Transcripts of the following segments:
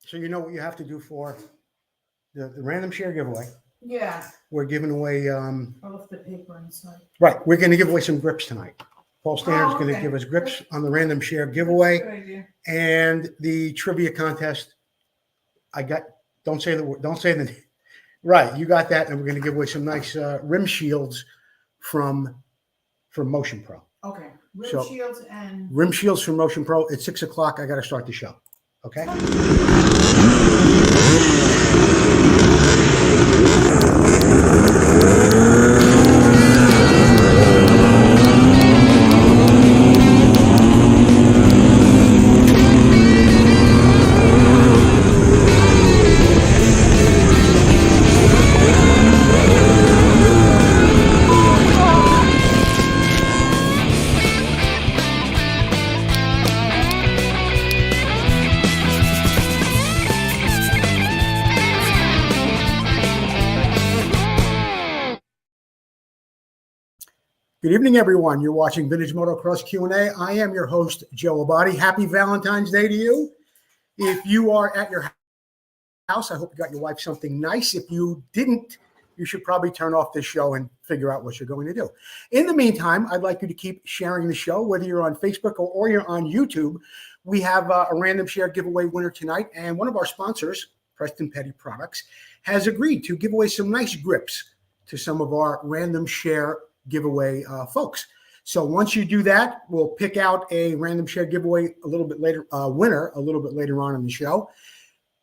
So you know what you have to do for the random share giveaway. Yeah. We're giving away. I left the paper inside. Right, we're going to give away some grips tonight. Paul Standard's going to okay. give us grips on the random share giveaway. Good idea. And the trivia contest. I got. Don't say the word. Don't say the. Right, you got that, and we're going to give away some nice rim shields from Motion Pro. Okay. Rim So- shields and Rim shields from Motion Pro. It's 6 o'clock. I got to start the show. Okay. Good evening, everyone. You're watching Vintage Motocross Q&A. I am your host, Joe Abadi. Happy Valentine's Day to you. If you are at your house, I hope you got your wife something nice. If you didn't, you should probably turn off this show and figure out what you're going to do. In the meantime, I'd like you to keep sharing the show, whether you're on Facebook or you're on YouTube. We have a random share giveaway winner tonight, and one of our sponsors, Preston Petty Products, has agreed to give away some nice grips to some of our random share giveaway folks. So once you do that, we'll pick out a random share giveaway a little bit later, winner a little bit later on in the show.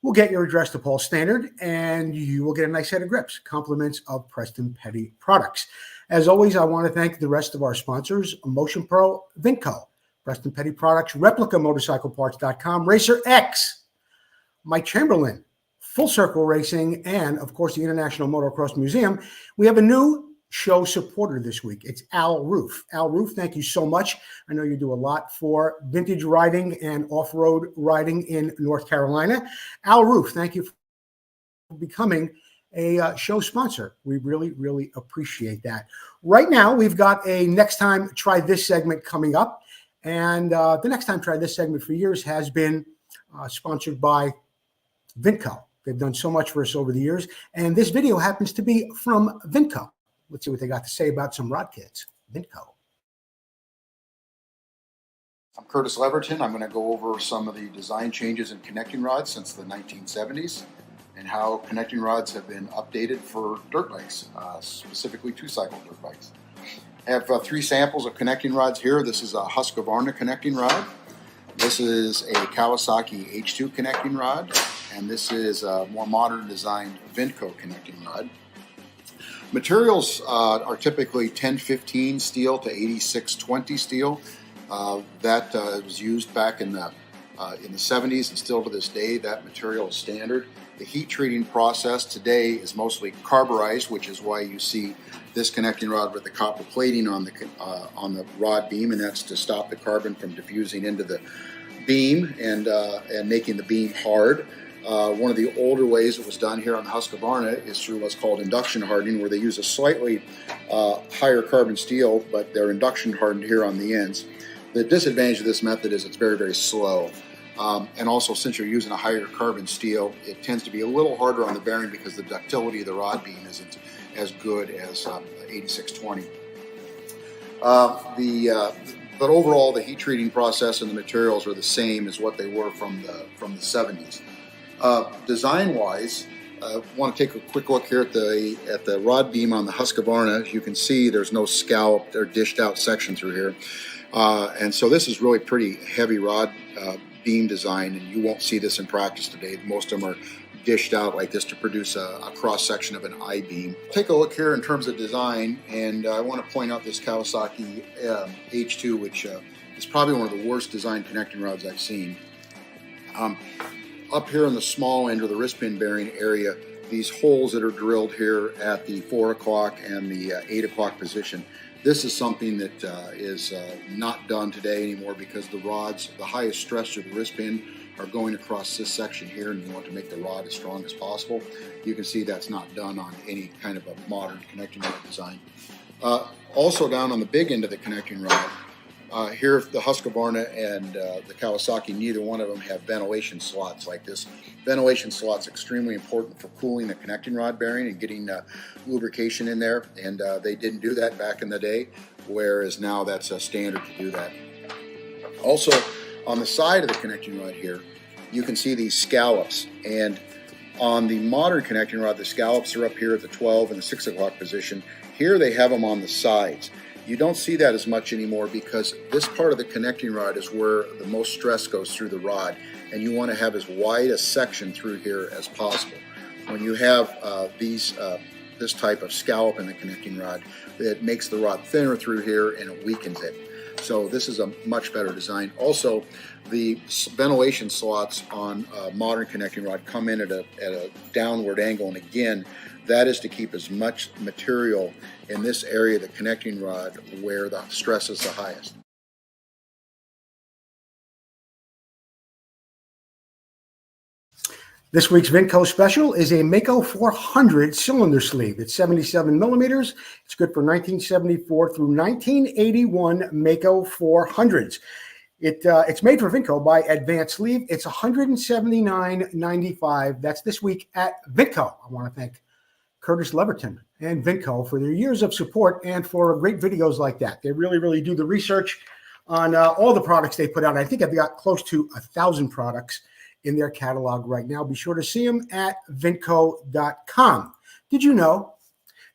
We'll get your address to Paul Standard, and you will get a nice set of grips, compliments of Preston Petty Products. As always, I want to thank the rest of our sponsors, Motion Pro, Vmxqa, Preston Petty Products, ReplicaMotorcycleParts.com, Racer X, Mike Chamberlain, Full Circle Racing, and of course the International Motocross Museum. We have a new show supporter this week. It's Al Roof. Al Roof, thank you so much. I know you do a lot for vintage riding and off-road riding in North Carolina. Al Roof, thank you for becoming a show sponsor. We really, really appreciate that. Right now, we've got a Next Time Try This segment coming up. And the Next Time Try This segment for years has been sponsored by Vmxqa. They've done so much for us over the years. And this video happens to be from Vmxqa. Let's see what they got to say about some rod kits. Vmxqa. I'm Curtis Leverton. I'm going to go over some of the design changes in connecting rods since the 1970s and how connecting rods have been updated for dirt bikes, specifically two-cycle dirt bikes. I have 3 samples of connecting rods here. This is a Husqvarna connecting rod. This is a Kawasaki H2 connecting rod. And this is a more modern designed Vmxqa connecting rod. Materials are typically 1015 steel to 8620 steel. That was used back in the 70s, and still to this day that material is standard. The heat treating process today is mostly carburized, which is why you see this connecting rod with the copper plating on the rod beam, and that's to stop the carbon from diffusing into the beam and making the beam hard. One of the older ways it was done here on the Husqvarna is through what's called induction hardening, where they use a slightly higher carbon steel, but they're induction hardened here on the ends. The disadvantage of this method is it's very, very slow. And also, since you're using a higher carbon steel, it tends to be a little harder on the bearing because the ductility of the rod beam isn't as good as 8620. But overall, the heat treating process and the materials are the same as what they were from the 70s. Design-wise, I want to take a quick look here at the rod beam on the Husqvarna. As you can see, there's no scalloped or dished out section through here. And so this is really pretty heavy rod beam design, and you won't see this in practice today. Most of them are dished out like this to produce a cross-section of an I-beam. Take a look here in terms of design, and I want to point out this Kawasaki H2, which is probably one of the worst designed connecting rods I've seen. Up here in the small end or the wrist pin bearing area, these holes that are drilled here at the 4 o'clock and the 8 o'clock position, this is something that is not done today anymore because the rods, the highest stress to the wrist pin are going across this section here, and you want to make the rod as strong as possible. You can see that's not done on any kind of a modern connecting rod design. Also down on the big end of the connecting rod, Here, the Husqvarna and the Kawasaki, neither one of them have ventilation slots like this. Ventilation slots extremely important for cooling the connecting rod bearing and getting lubrication in there. And they didn't do that back in the day, whereas now that's a standard to do that. Also, on the side of the connecting rod here, you can see these scallops. And on the modern connecting rod, the scallops are up here at the 12 and the 6 o'clock position. Here they have them on the sides. You don't see that as much anymore because this part of the connecting rod is where the most stress goes through the rod, and you want to have as wide a section through here as possible. When you have this type of scallop in the connecting rod, it makes the rod thinner through here and it weakens it. So this is a much better design. Also, the ventilation slots on a modern connecting rod come in at a downward angle, and again, that is to keep as much material in this area of the connecting rod where the stress is the highest. This week's Vmxqa special is a Mako 400 cylinder sleeve. It's 77 millimeters. It's good for 1974 through 1981 Mako 400s. It's made for Vmxqa by Advanced Sleeve. It's $179.95. That's this week at Vmxqa. I want to thank Curtis Leverton and Vmxqa for their years of support and for great videos like that. They really, really do the research on all the products they put out. I think I've got close to 1,000 products in their catalog right now. Be sure to see them at Vmxqa.com. Did you know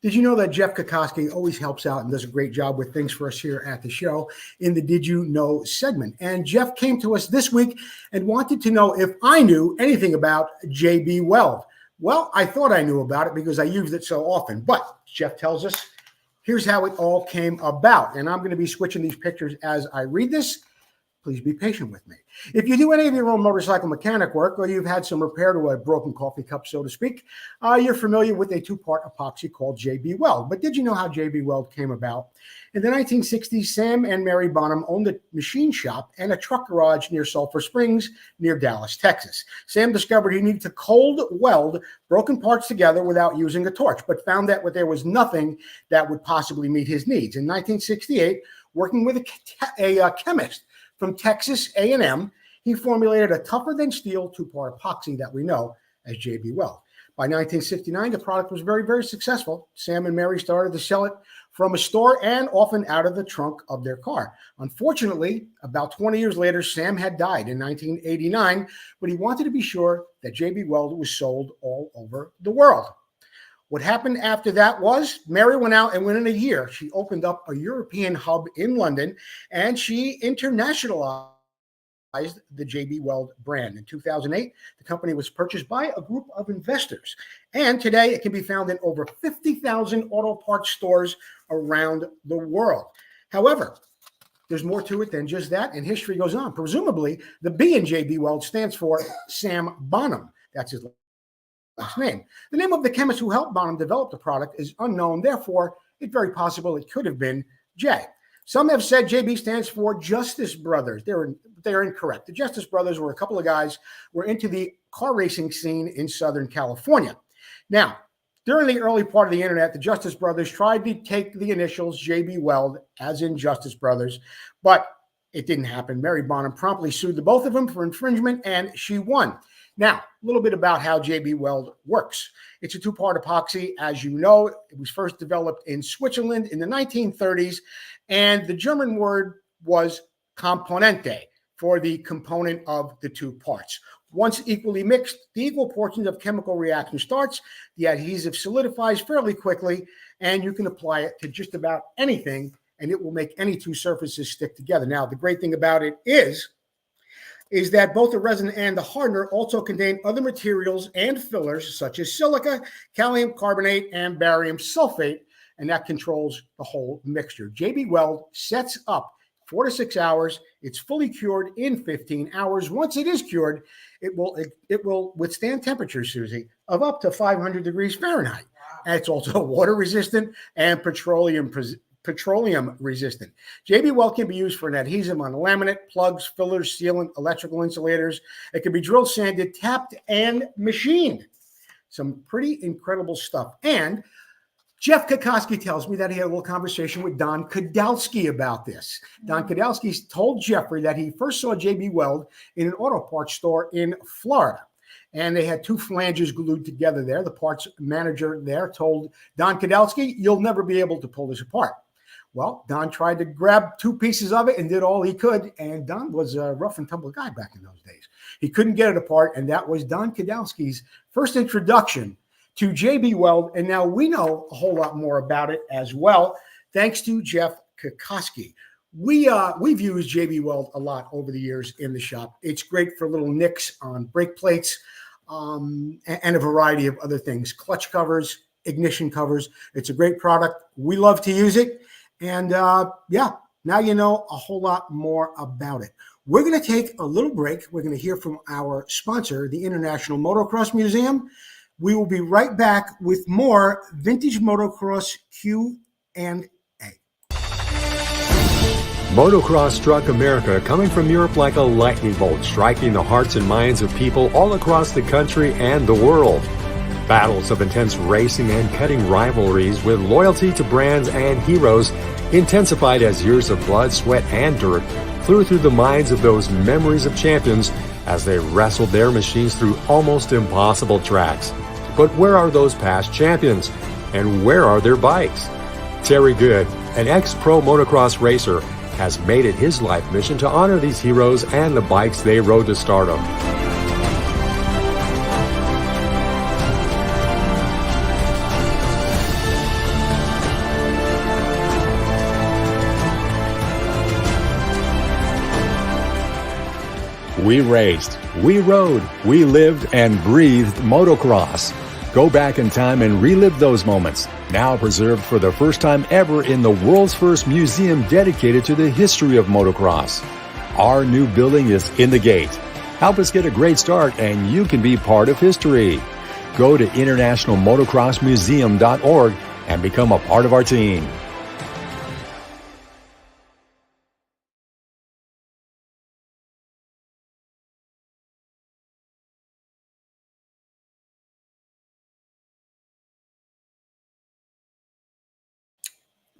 that Jeff Kokoski always helps out and does a great job with things for us here at the show in the Did You Know segment? And Jeff came to us this week and wanted to know if I knew anything about JB Weld. Well, I thought I knew about it because I used it so often, but Jeff tells us here's how it all came about. And I'm going to be switching these pictures as I read this. Please be patient with me. If you do any of your own motorcycle mechanic work, or you've had some repair to a broken coffee cup, so to speak, you're familiar with a two-part epoxy called JB Weld. But did you know how JB Weld came about? In the 1960s, Sam and Mary Bonham owned a machine shop and a truck garage near Sulphur Springs, near Dallas, Texas. Sam discovered he needed to cold weld broken parts together without using a torch, but found that there was nothing that would possibly meet his needs. In 1968, working with a chemist from Texas A&M, he formulated a tougher-than-steel two-part epoxy that we know as JB Weld. By 1969, the product was very, very successful. Sam and Mary started to sell it from a store and often out of the trunk of their car. Unfortunately, about 20 years later, Sam had died in 1989, but he wanted to be sure that JB Weld was sold all over the world. What happened after that was Mary went out, and within a year, she opened up a European hub in London, and she internationalized the JB Weld brand. In 2008, the company was purchased by a group of investors, and today it can be found in over 50,000 auto parts stores around the world. However, there's more to it than just that, and history goes on. Presumably, the B in JB Weld stands for Sam Bonham. That's his last name. The name of the chemist who helped Bonham develop the product is unknown. Therefore, it's very possible it could have been J. Some have said JB stands for Justice Brothers. They're incorrect. The Justice Brothers were a couple of guys who were into the car racing scene in Southern California. Now, during the early part of the internet, the Justice Brothers tried to take the initials JB Weld, as in Justice Brothers, but it didn't happen. Mary Bonham promptly sued the both of them for infringement, and she won. Now, a little bit about how JB Weld works. It's a two-part epoxy. As you know, it was first developed in Switzerland in the 1930s, and the German word was componente for the component of the two parts. Once equally mixed, the equal portions of chemical reaction starts, the adhesive solidifies fairly quickly, and you can apply it to just about anything, and it will make any two surfaces stick together. Now, the great thing about it is that both the resin and the hardener also contain other materials and fillers such as silica, calcium carbonate, and barium sulfate, and that controls the whole mixture. JB Weld sets up 4 to 6 hours. It's fully cured in 15 hours. Once it is cured, it will withstand temperatures, Susie, of up to 500 degrees Fahrenheit. And it's also water resistant and petroleum resistant. JB Weld can be used for an adhesive on a laminate, plugs, fillers, sealant, electrical insulators. It can be drilled, sanded, tapped, and machined. Some pretty incredible stuff. And Jeff Kokoski tells me that he had a little conversation with Don Kadalski about this. Don Kadalski told Jeffrey that he first saw J.B. Weld in an auto parts store in Florida. And they had two flanges glued together there. The parts manager there told Don Kadalski, "You'll never be able to pull this apart." Well, Don tried to grab two pieces of it and did all he could. And Don was a rough and tumble guy back in those days. He couldn't get it apart. And that was Don Kadalski's first introduction to J.B. Weld, and now we know a whole lot more about it as well, thanks to Jeff Kokoski. We've used J.B. Weld a lot over the years in the shop. It's great for little nicks on brake plates and a variety of other things, clutch covers, ignition covers. It's a great product. We love to use it, and yeah, now you know a whole lot more about it. We're going to take a little break. We're going to hear from our sponsor, the International Motocross Museum. We will be right back with more Vintage Motocross Q&A. Motocross struck America, coming from Europe like a lightning bolt, striking the hearts and minds of people all across the country and the world. Battles of intense racing and cutting rivalries with loyalty to brands and heroes intensified as years of blood, sweat, and dirt flew through the minds of those memories of champions as they wrestled their machines through almost impossible tracks. But where are those past champions? And where are their bikes? Terry Good, an ex-pro motocross racer, has made it his life mission to honor these heroes and the bikes they rode to stardom. We raced, we rode, we lived and breathed motocross. Go back in time and relive those moments, now preserved for the first time ever in the world's first museum dedicated to the history of motocross. Our new building is in the gate. Help us get a great start and you can be part of history. Go to internationalmotocrossmuseum.org and become a part of our team.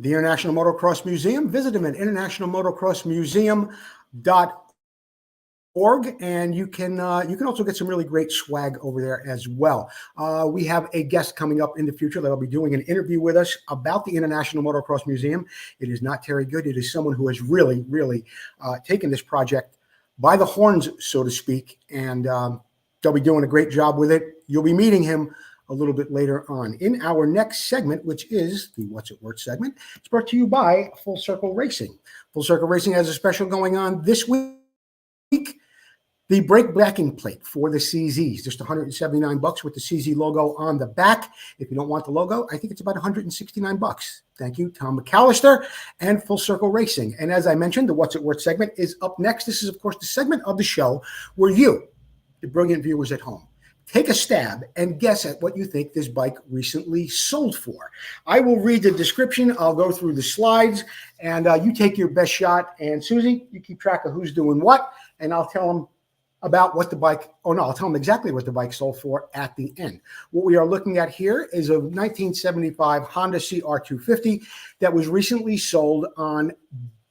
The International Motocross Museum. Visit them at internationalmotocrossmuseum.org, and you can also get some really great swag over there as well. We have a guest coming up in the future that'll be doing an interview with us about the International Motocross Museum. It is not Terry Good. It is someone who has really taken this project by the horns, so to speak, and they'll be doing a great job with it. You'll be meeting him a little bit later on. In our next segment, which is the What's It Worth segment, it's brought to you by Full Circle Racing. Full Circle Racing has a special going on this week. The brake backing plate for the CZs, just $179 with the CZ logo on the back. If you don't want the logo, I think it's about $169. Thank you, Tom McAllister and Full Circle Racing. And as I mentioned, the What's It Worth segment is up next. This is, of course, the segment of the show where you, the brilliant viewers at home, take a stab and guess at what you think this bike recently sold for. I will read the description. I'll go through the slides, and you take your best shot. And Susie, you keep track of who's doing what, and I'll tell them about what the bike, I'll tell them exactly what the bike sold for at the end. What we are looking at here is a 1975 Honda CR250 that was recently sold on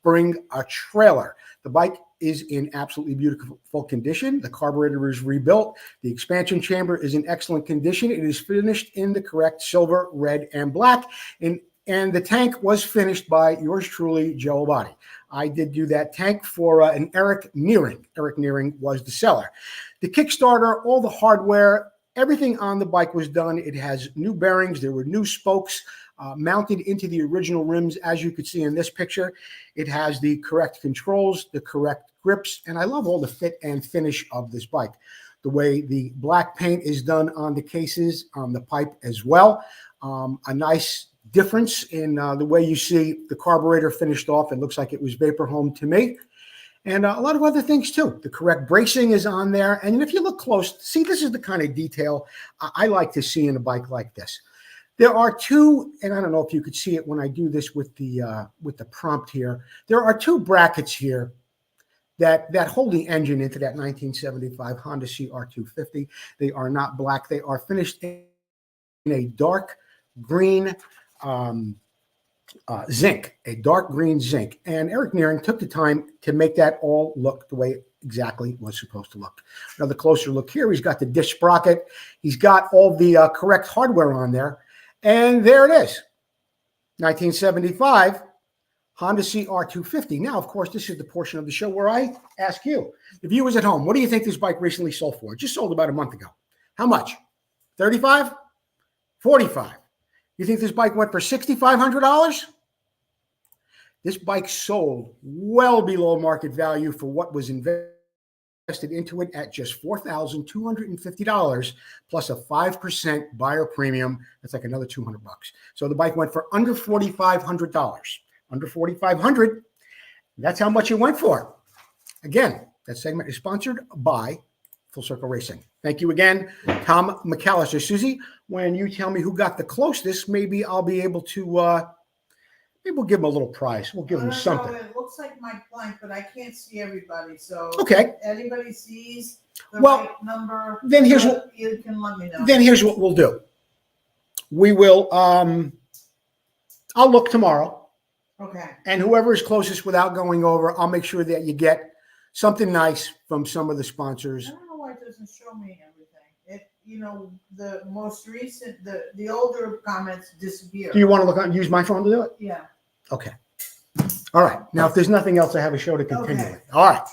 Bring a Trailer. The bike is in absolutely beautiful condition. The carburetor is rebuilt. The expansion chamber is in excellent condition. It is finished in the correct silver, red, and black. And the tank was finished by yours truly, Joe Abadi. I did do that tank for an Eric Nearing. Eric Nearing was the seller. The Kickstarter, all the hardware, everything on the bike was done. It has new bearings. There were new spokes mounted into the original rims, as you could see in this picture. It has the correct controls, the correct grips, and I love all the fit and finish of this bike. The way the black paint is done on the cases, on the pipe as well. A nice difference in the way you see the carburetor finished off. It looks like it was vapor home to me. And a lot of other things too. The correct bracing is on there. And if you look close, see, this is the kind of detail I like to see in a bike like this. There are two, and I don't know if you could see it when I do this with the prompt here. There are two brackets here that hold the engine into that 1975 Honda CR250. They are not black. They are finished in a dark green zinc, a dark green zinc. And Eric Nearing took the time to make that all look the way exactly was supposed to look. Another closer look here. He's got the dish sprocket. He's got all the correct hardware on there. And there it is. 1975 Honda CR250. Now, of course, this is the portion of the show where I ask you, the viewers at home, what do you think this bike recently sold for? It just sold about a month ago. How much? 35? 45? You think this bike went for $6,500? This bike sold well below market value for what was invested into it at just $4,250 plus a 5% buyer premium. That's like another $200. So the bike went for under $4,500. Under $4,500. That's how much it went for. Again, that segment is sponsored by Full Circle Racing. Thank you again, Tom McAllister. Susie, when you tell me who got the closest, maybe I'll be able to, maybe we'll give them a little prize. We'll give them something. It looks like my blank, but I can't see everybody. So okay. If anybody sees the Well, right number, then here's what you can let me know. Then here's what we'll do. We will I'll look tomorrow. Okay. And whoever is closest without going over, I'll make sure that you get something nice from some of the sponsors. I don't know why it doesn't show me everything. The most recent, the older comments disappear. Do you want to use my phone to do it? Yeah. Okay. All right. Now, if there's nothing else, I have a show to continue Okay. with. All right.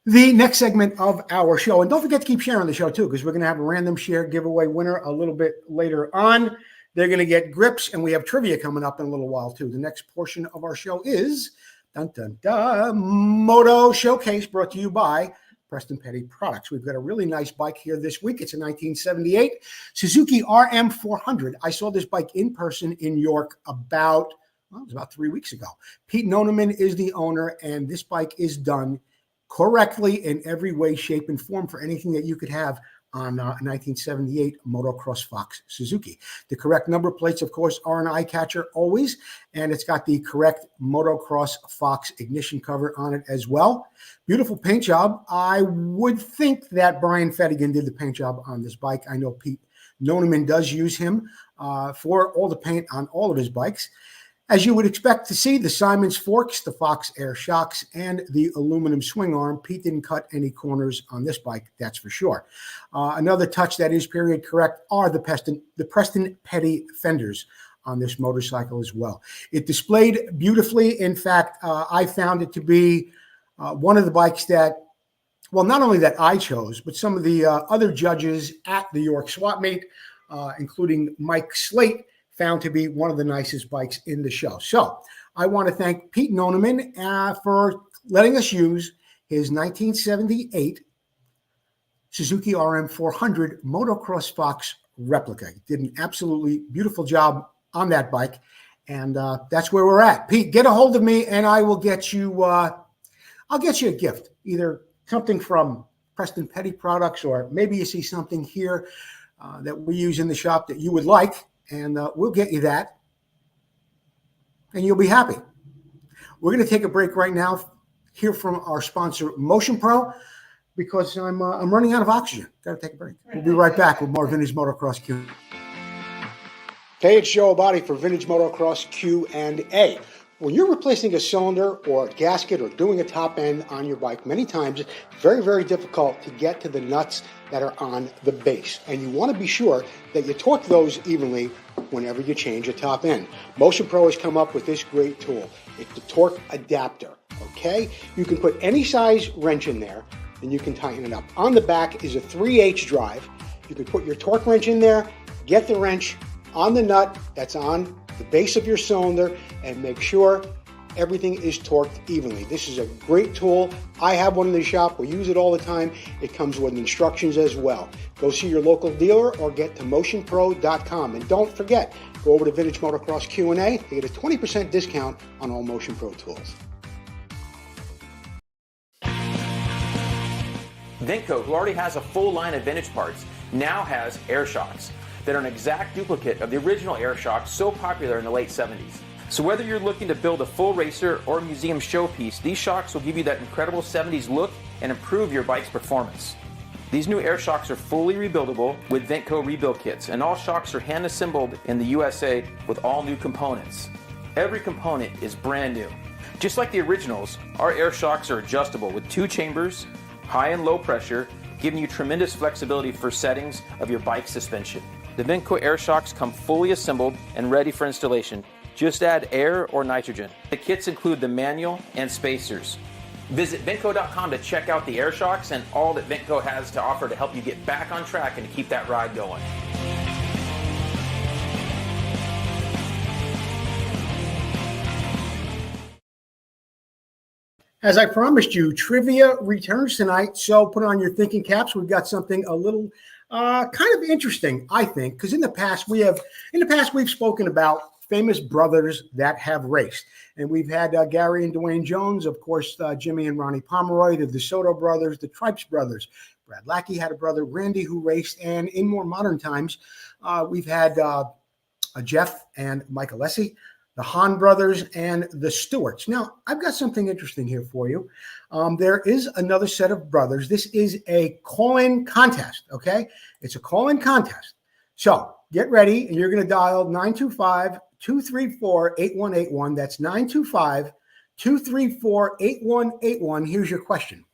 The next segment of our show, and don't forget to keep sharing the show too, because we're going to have a random share giveaway winner a little bit later on. They're going to get grips, and we have trivia coming up in a little while too. The next portion of our show is Moto Showcase, brought to you by Preston Petty Products. We've got a really nice bike here this week. It's a 1978 Suzuki RM400. I saw this bike in person in York it was about 3 weeks ago. Pete Noneman is the owner, and this bike is done correctly in every way, shape, and form for anything that you could have on a 1978 Motocross Fox Suzuki. The correct number plates, of course, are an eye catcher always, and it's got the correct Motocross Fox ignition cover on it as well. Beautiful paint job. I would think that Brian Fettigan did the paint job on this bike. I know Pete Noneman does use him for all the paint on all of his bikes. As you would expect to see, the Simons forks, the Fox Air shocks, and the aluminum swing arm. Pete didn't cut any corners on this bike, that's for sure. Another touch that is period correct are the Preston Petty fenders on this motorcycle as well. It displayed beautifully. In fact, I found it to be one of the bikes that, well, not only that I chose, but some of the other judges at the York Swap Meet, including Mike Slate, found to be one of the nicest bikes in the show. So I want to thank Pete Noneman for letting us use his 1978 Suzuki RM400 Motocross Fox replica. He did an absolutely beautiful job on that bike, and that's where we're at. Pete, get a hold of me, and I will get you. I'll get you a gift, either something from Preston Petty Products, or maybe you see something here that we use in the shop that you would like. And we'll get you that, and you'll be happy. We're going to take a break right now, hear from our sponsor, Motion Pro, because I'm running out of oxygen. Got to take a break. We'll be right back with more Vintage Motocross Q. Hey, it's Joe Abadi for Vintage Motocross Q&A. When you're replacing a cylinder or a gasket or doing a top end on your bike, many times it's very, very difficult to get to the nuts that are on the base. And you want to be sure that you torque those evenly whenever you change a top end. Motion Pro has come up with this great tool. It's the torque adapter, okay? You can put any size wrench in there and you can tighten it up. On the back is a 3/8 drive. You can put your torque wrench in there, get the wrench on the nut that's on the base of your cylinder, and make sure everything is torqued evenly. This is a great tool. I have one in the shop. We use it all the time. It comes with instructions as well. Go see your local dealer or get to motionpro.com. And don't forget, go over to Vintage Motocross Q&A to get a 20% discount on all Motion Pro tools. Vmxqa, who already has a full line of vintage parts, now has air shocks that are an exact duplicate of the original air shocks so popular in the late 70s. So whether you're looking to build a full racer or museum showpiece, these shocks will give you that incredible 70s look and improve your bike's performance. These new air shocks are fully rebuildable with Vmxqa rebuild kits, and all shocks are hand assembled in the USA with all new components. Every component is brand new. Just like the originals, our air shocks are adjustable with 2 chambers, high and low pressure, giving you tremendous flexibility for settings of your bike suspension. The Vmxqa air shocks come fully assembled and ready for installation. Just add air or nitrogen. The kits include the manual and spacers. Visit Vmxqa.com to check out the air shocks and all that Vmxqa has to offer to help you get back on track and to keep that ride going. As I promised you, trivia returns tonight. So put on your thinking caps. We've got something a little kind of interesting, I think, because in the past we've spoken about famous brothers that have raced, and we've had Gary and Dwayne Jones, of course, Jimmy and Ronnie Pomeroy, the DeSoto brothers, the Tripes brothers. Brad Lackey had a brother, Randy, who raced, and in more modern times, we've had Jeff and Mike Alessi, the Hahn brothers, and the Stewarts. Now, I've got something interesting here for you. There is another set of brothers. This is a call-in contest, okay? It's a call-in contest. So get ready, and you're going to dial 925-234-8181. That's 925-234-8181. Here's your question.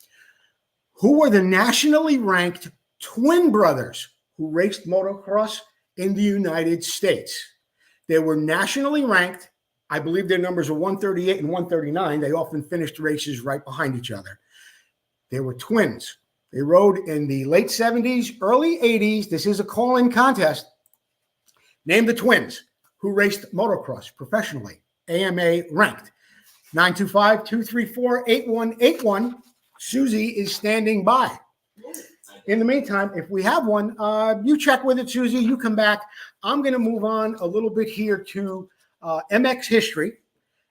Who are the nationally ranked twin brothers who raced motocross in the United States? They were nationally ranked. I believe their numbers are 138 and 139. They often finished races right behind each other. They were twins. They rode in the late 70s, early 80s. This is a call-in contest. Name the twins who raced motocross professionally, AMA ranked. 925-234-8181. Susie is standing by. In the meantime, if we have one, you check with it, Susie. You come back. I'm going to move on a little bit here to MX history.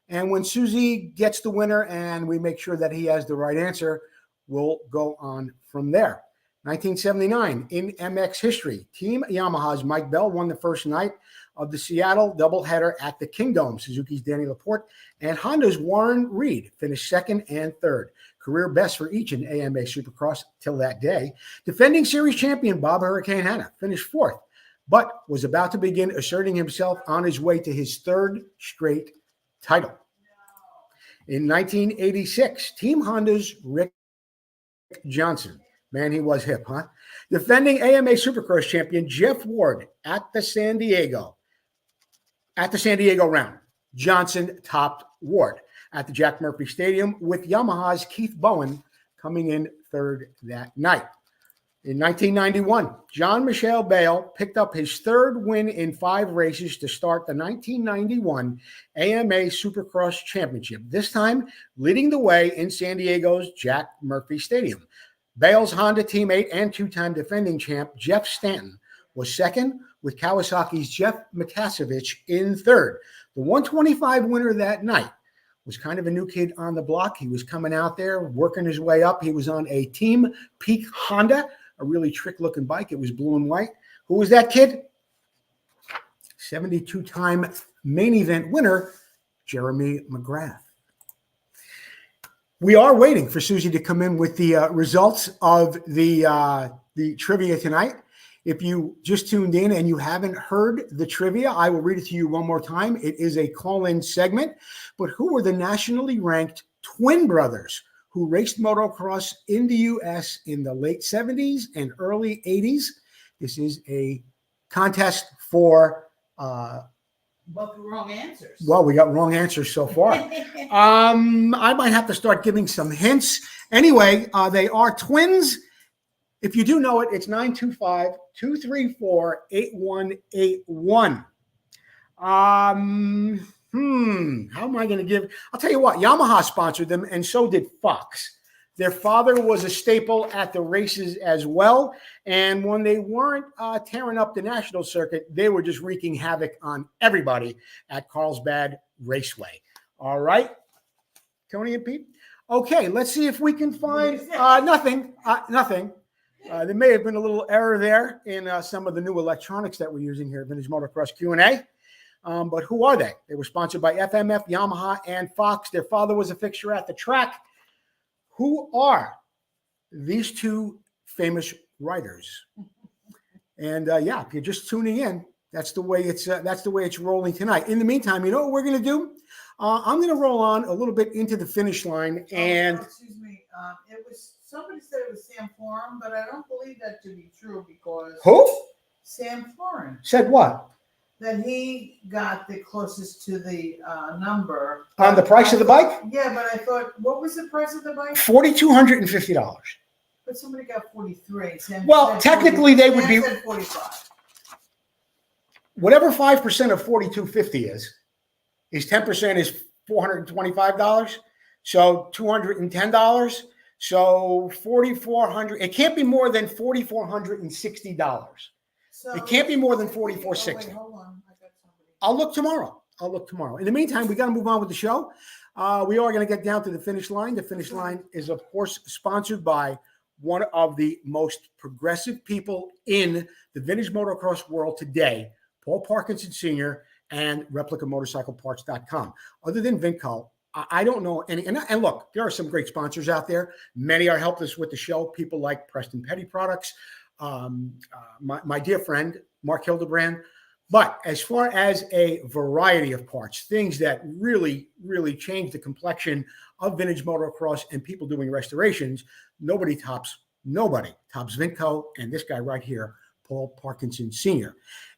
And when Susie gets the winner and we make sure that he has the right answer, we'll go on from there. 1979, in MX history, Team Yamaha's Mike Bell won the first night of the Seattle doubleheader at the Kingdome. Suzuki's Danny Laporte and Honda's Warren Reed finished second and third. Career best for each in AMA Supercross till that day. Defending series champion Bob Hurricane Hanna finished fourth, but was about to begin asserting himself on his way to his third straight title. In 1986, Team Honda's Rick Johnson, man, he was hip, huh? Defending AMA Supercross champion Jeff Ward at the San Diego round. Johnson topped Ward at the Jack Murphy Stadium, with Yamaha's Keith Bowen coming in third that night. In 1991, Jean-Michel Bayle picked up his third win in 5 races to start the 1991 AMA Supercross Championship, this time leading the way in San Diego's Jack Murphy Stadium. Bayle's Honda teammate and 2-time defending champ Jeff Stanton was second, with Kawasaki's Jeff Matasevich in third. The 125 winner that night was kind of a new kid on the block. He was coming out there, working his way up. He was on a Team Peak Honda, a really trick-looking bike. It was blue and white. Who was that kid? 72-time main event winner, Jeremy McGrath. We are waiting for Susie to come in with the results of the trivia tonight. If you just tuned in and you haven't heard the trivia, I will read it to you one more time. It is a call-in segment. But who were the nationally ranked twin brothers who raced motocross in the U.S. in the late 70s and early 80s? This is a contest for... But the wrong answers. Well, we got wrong answers so far. I might have to start giving some hints. Anyway, they are twins. If you do know it, it's 925-234-8181. How am I going to give? I'll tell you what, Yamaha sponsored them, and so did Fox. Their father was a staple at the races as well. And when they weren't tearing up the national circuit, they were just wreaking havoc on everybody at Carlsbad Raceway. All right, Tony and Pete? Okay, let's see if we can find nothing. There may have been a little error there in some of the new electronics that we're using here at Vintage Motocross Q&A. But who are they? They were sponsored by FMF, Yamaha, and Fox. Their father was a fixture at the track. Who are these two famous writers. And yeah, if you're just tuning in, that's the way it's rolling tonight. In the meantime, you know what we're going to do? I'm going to roll on a little bit into the finish line. And excuse me, it was somebody said it was Sam Florin, but I don't believe that to be true because who Sam Florin said what? That he got the closest to the number On the price of the bike? Yeah, but I thought, what was the price of the bike? $4,250. But somebody got 43. Sam Well, said technically 40, they would Sam be said 45. Whatever 5% of $4,250 is 10% is $425. So $210. So $4,400. It can't be more than $4,460. So It can't be more than $4,460. wait, hold on. I got somebody. I'll look tomorrow. In the meantime, we got to move on with the show. We are going to get down to the finish line. The finish line is, of course, sponsored by one of the most progressive people in the vintage motocross world today, Paul Parkinson Sr. and ReplicaMotorcycleParts.com. Other than Vmxqa, I don't know any. And look, there are some great sponsors out there. Many are helped us with the show. People like Preston Petty Products, my dear friend, Mark Hildebrand. But as far as a variety of parts, things that really, really change the complexion of vintage motocross and people doing restorations, nobody tops Vmxqa and this guy right here, Paul Parkinson Sr.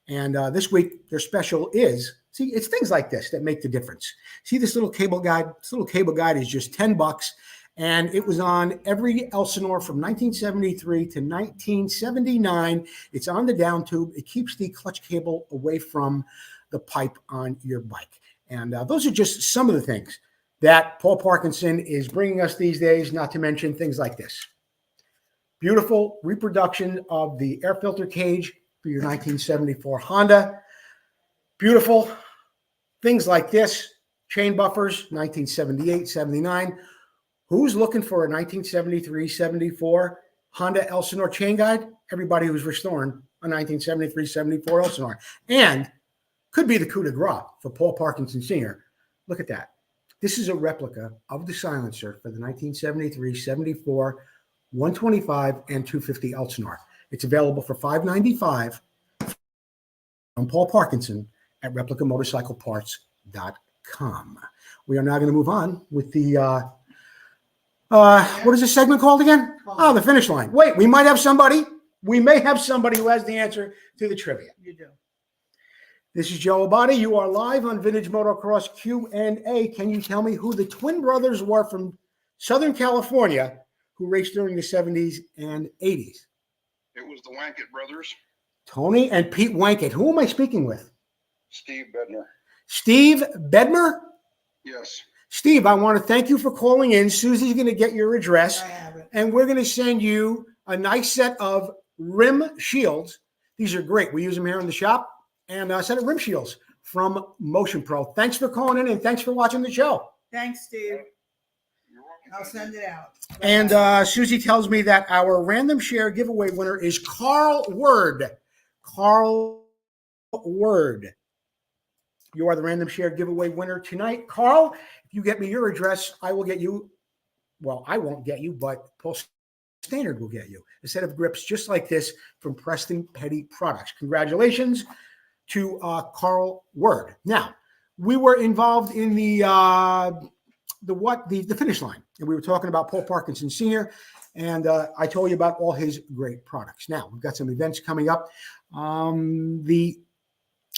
And this week, their special is, see, it's things like this that make the difference. See this little cable guide? This little cable guide is just $10. And it was on every Elsinore from 1973 to 1979. It's on the down tube. It keeps the clutch cable away from the pipe on your bike. And those are just some of the things that Paul Parkinson is bringing us these days, not to mention things like this. Beautiful reproduction of the air filter cage for your 1974 Honda. Beautiful things like this. Chain buffers, 1978, 79. Who's looking for a 1973, 74 Honda Elsinore chain guide? Everybody who's restoring a 1973, 74 Elsinore. And could be the coup de grace for Paul Parkinson Sr. Look at that. This is a replica of the silencer for the 1973, 74, 125, and 250 Elsinore. It's available for $595 from Paul Parkinson at ReplicaMotorcycleParts.com. We are now going to move on with the what is this segment called again? Oh, the finish line. Wait, we might have somebody. We may have somebody who has the answer to the trivia. You do. This is Joe Abadi. You are live on Vintage Motocross Q&A. Can you tell me who the twin brothers were from Southern California who raced during the 70s and 80s? It was the Wankett brothers. Tony and Pete Wankett. Who am I speaking with? Steve Bednar. Steve Bednar? Yes. Steve, I want to thank you for calling in. Susie's going to get your address, I have it. and we're going to send you a nice set of rim shields. These are great. We use them here in the shop, and a set of rim shields from Motion Pro. Thanks for calling in, and thanks for watching the show. Thanks, Steve. I'll send it out. And Susie tells me that our random share giveaway winner is Carl Word. Carl Word. You are the random share giveaway winner tonight. Carl, if you get me your address, I will get you, well, I won't get you, but Paul Standard will get you a set of grips just like this from Preston Petty Products. Congratulations to Carl Word. Now, we were involved in the finish line, and we were talking about Paul Parkinson Sr., and I told you about all his great products. Now, we've got some events coming up.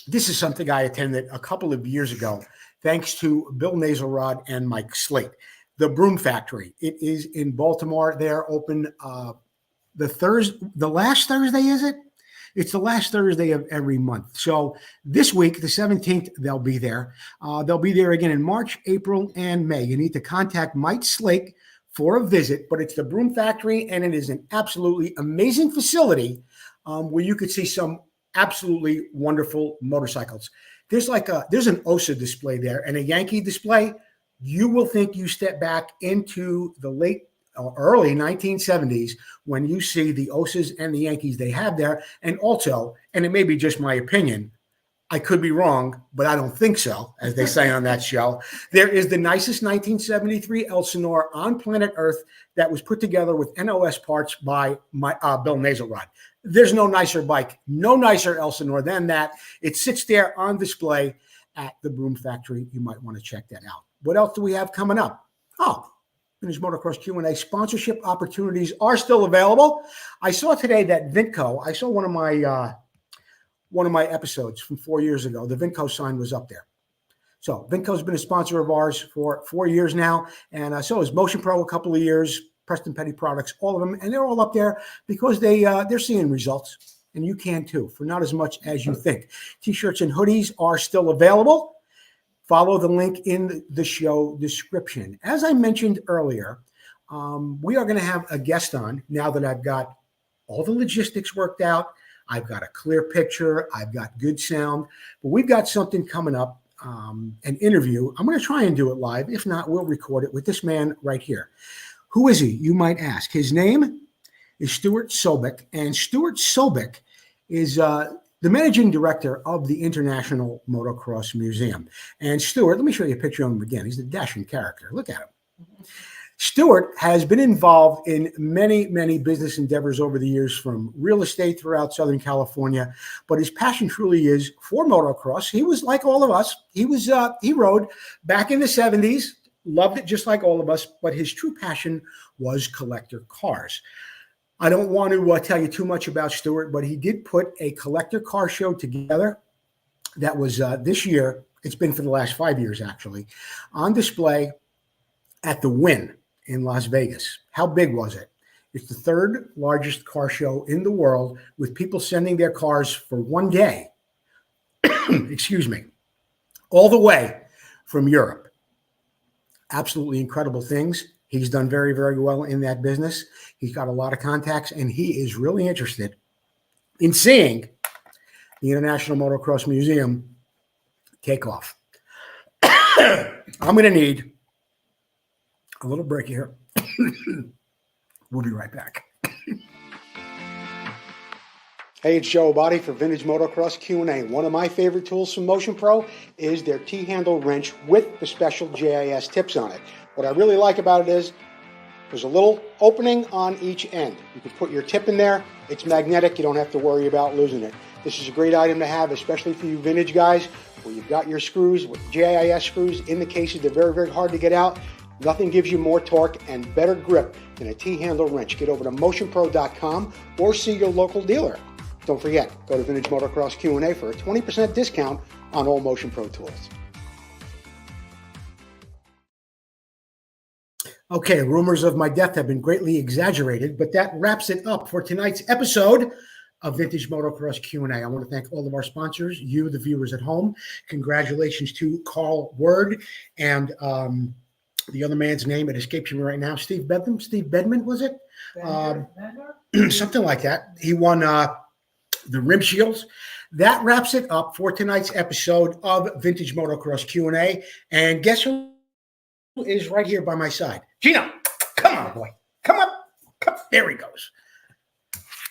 This is something I attended a couple of years ago, thanks to Bill Nazelrod and Mike Slate. The Broom Factory. It is in Baltimore. They're open the last Thursday, is it? It's the last Thursday of every month. So this week, the 17th, they'll be there. They'll be there again in March, April, and May. You need to contact Mike Slate for a visit, but it's the Broom Factory, and it is an absolutely amazing facility where you could see some absolutely wonderful motorcycles. There's an OSA display there and a Yankee display. You will think you step back into the late or early 1970s when you see the OSAs and the Yankees they have there. And also, and it may be just my opinion, I could be wrong, but I don't think so, as they say on that show. There is the nicest 1973 Elsinore on planet Earth that was put together with NOS parts by Bill Nazelrod. There's no nicer bike, no nicer Elsinore than that. It sits there on display at the Broom Factory. You might want to check that out. What else do we have coming up? Oh, Vintage Motocross Q&A sponsorship opportunities are still available. I saw today that Vmxqa, I saw one of my episodes from 4 years ago. The Vmxqa sign was up there. So Vmxqa has been a sponsor of ours for 4 years now. And so is Motion Pro a couple of years, Preston Petty Products, all of them. And they're all up there because they're seeing results. And you can too, for not as much as you think. T-shirts and hoodies are still available. Follow the link in the show description. As I mentioned earlier, we are going to have a guest on now that I've got all the logistics worked out. I've got a clear picture. I've got good sound. But we've got something coming up, an interview. I'm going to try and do it live. If not, we'll record it with this man right here. Who is he, you might ask? His name is Stuart Sobek. And Stuart Sobek is the managing director of the International Motocross Museum. And Stuart, let me show you a picture of him again. He's a dashing character. Look at him. Stuart has been involved in many, many business endeavors over the years, from real estate throughout Southern California, but his passion truly is for motocross. He was like all of us. He rode back in the 70s, loved it just like all of us, but his true passion was collector cars. I don't want to tell you too much about Stuart, but he did put a collector car show together that was this year. It's been for the last 5 years, actually, on display at the Wynn in Las Vegas. How big was it? It's the third largest car show in the world, with people sending their cars for one day, excuse me, all the way from Europe. Absolutely incredible things. He's done very, very well in that business. He's got a lot of contacts, and he is really interested in seeing the International Motocross Museum take off. I'm going to need a little break here. We'll be right back. Hey, it's Joe Abadi for Vintage Motocross Q&A. One of my favorite tools from Motion Pro is their T-handle wrench with the special JIS tips on it. What I really like about it is there's a little opening on each end. You can put your tip in there. It's magnetic. You don't have to worry about losing it. This is a great item to have, especially for you vintage guys, where you've got your screws with JIS screws in the cases. They're very, very hard to get out. Nothing gives you more torque and better grip than a T-handle wrench. Get over to motionpro.com or see your local dealer. Don't forget, go to Vintage Motocross Q&A for a 20% discount on all Motion Pro tools. Okay, rumors of my death have been greatly exaggerated, but that wraps it up for tonight's episode of Vintage Motocross Q&A. I want to thank all of our sponsors, you, the viewers at home. Congratulations to Carl Word and the other man's name, it escapes me right now. Steve Bedman, was it? Something like that. He won the rim shields. That wraps it up for tonight's episode of Vintage Motocross Q&A. And guess who is right here by my side? Gino, come on, boy. Come up. There he goes.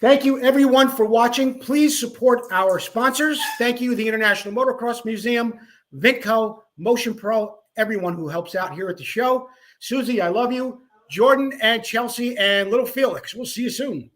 Thank you, everyone, for watching. Please support our sponsors. Thank you, the International Motocross Museum, Vmxqa, Motion Pro, everyone who helps out here at the show. Susie, I love you. Jordan and Chelsea and little Felix. We'll see you soon.